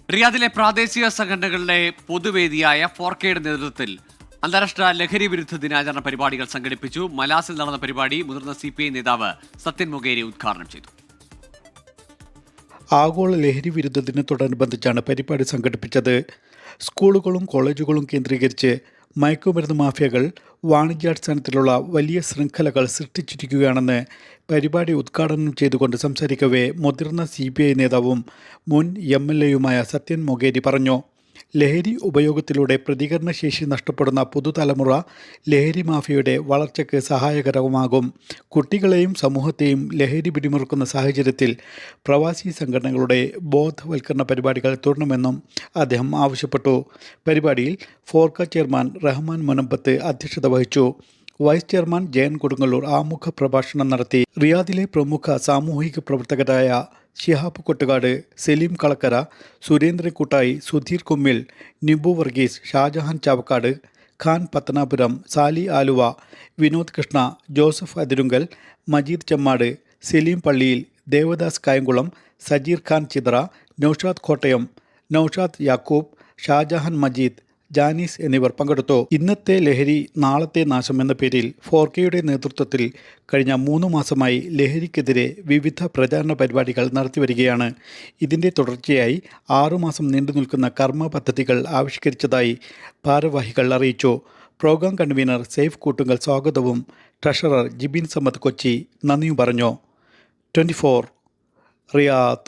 റിയാദിലെ പ്രാദേശിക സംഘടനകളുടെ പൊതുവേദിയായ ഫോർക്കയുടെ നേതൃത്വത്തിൽ അന്താരാഷ്ട്ര ലഹരി വിരുദ്ധ ദിനാചരണ പരിപാടികൾ സംഘടിപ്പിച്ചു. മലാസിൽ നടന്ന പരിപാടി മുതിർന്ന CPI നേതാവ് സത്യൻ മൊകേരി ഉദ്ഘാടനം ചെയ്തു. ആഗോള ലഹരി വിരുദ്ധ ദിനത്തോടനുബന്ധിച്ചാണ് പരിപാടി സംഘടിപ്പിച്ചത്. സ്കൂളുകളും കോളേജുകളും കേന്ദ്രീകരിച്ച് മയക്കുമരുന്ന് മാഫിയകൾ വാണിജ്യാടിസ്ഥാനത്തിലുള്ള വലിയ ശൃംഖലകൾ സൃഷ്ടിച്ചിരിക്കുകയാണെന്ന് പരിപാടി ഉദ്ഘാടനം ചെയ്തുകൊണ്ട് സംസാരിക്കവേ മുതിർന്ന CPI നേതാവും മുൻ MLA സത്യൻ മൊകേരി പറഞ്ഞു. ലഹരി ഉപയോഗത്തിലൂടെ പ്രതികരണശേഷി നഷ്ടപ്പെടുന്ന പുതുതലമുറ ലഹരി മാഫിയയുടെ വളർച്ചയ്ക്ക് സഹായകരമാകും. കുട്ടികളെയും സമൂഹത്തെയും ലഹരി പിടിമുറുക്കുന്ന സാഹചര്യത്തിൽ പ്രവാസി സംഘടനകളുടെ ബോധവൽക്കരണ പരിപാടികൾ തുടരണമെന്നും അദ്ദേഹം ആവശ്യപ്പെട്ടു. പരിപാടിയിൽ ഫോർക്ക ചെയർമാൻ റഹ്മാൻ മുനമ്പത്ത് അധ്യക്ഷത വഹിച്ചു. വൈസ് ചെയർമാൻ ജയൻ കൊടുങ്ങല്ലൂർ ആമുഖ പ്രഭാഷണം നടത്തി. റിയാദിലെ പ്രമുഖ സാമൂഹിക പ്രവർത്തകരായ ഷിഹാബ് കൊട്ടുകാട്, സലീം കളക്കര, സുരേന്ദ്രൻ കൂട്ടായി, സുധീർ കുമ്മിൽ, നിബു വർഗീസ്, ഷാജഹാൻ ചാവക്കാട്, ഖാൻ പത്തനാപുരം, സാലി ആലുവ, വിനോദ് കൃഷ്ണ, ജോസഫ് അതിരുങ്കൽ, മജീദ് ചെമ്മാട്, സലീം പള്ളിയിൽ, ദേവദാസ് കായംകുളം, സജീർ ഖാൻ ചിത്ര, നൌഷാദ് കോട്ടയം, നൌഷാദ് യാക്കൂബ്, ഷാജഹാൻ മജീദ്, ജാനീസ് എന്നിവർ പങ്കെടുത്തു. ഇന്നത്തെ ലഹരി നാളത്തെ നാശം എന്ന പേരിൽ ഫോർക്കയുടെ നേതൃത്വത്തിൽ കഴിഞ്ഞ 3 മാസമായി ലഹരിക്കെതിരെ വിവിധ പ്രചാരണ പരിപാടികൾ നടത്തിവരികയാണ്. ഇതിൻ്റെ തുടർച്ചയായി 6 മാസം നീണ്ടു നിൽക്കുന്ന കർമ്മ പദ്ധതികൾ ആവിഷ്കരിച്ചതായി ഭാരവാഹികൾ അറിയിച്ചു. പ്രോഗ്രാം കൺവീനർ സെയ്ഫ് കൂട്ടുങ്കൽ സ്വാഗതവും ട്രഷറർ ജിബിൻ സമ്മദ് കൊച്ചി നന്ദിയും പറഞ്ഞു. 24 റിയാദ്.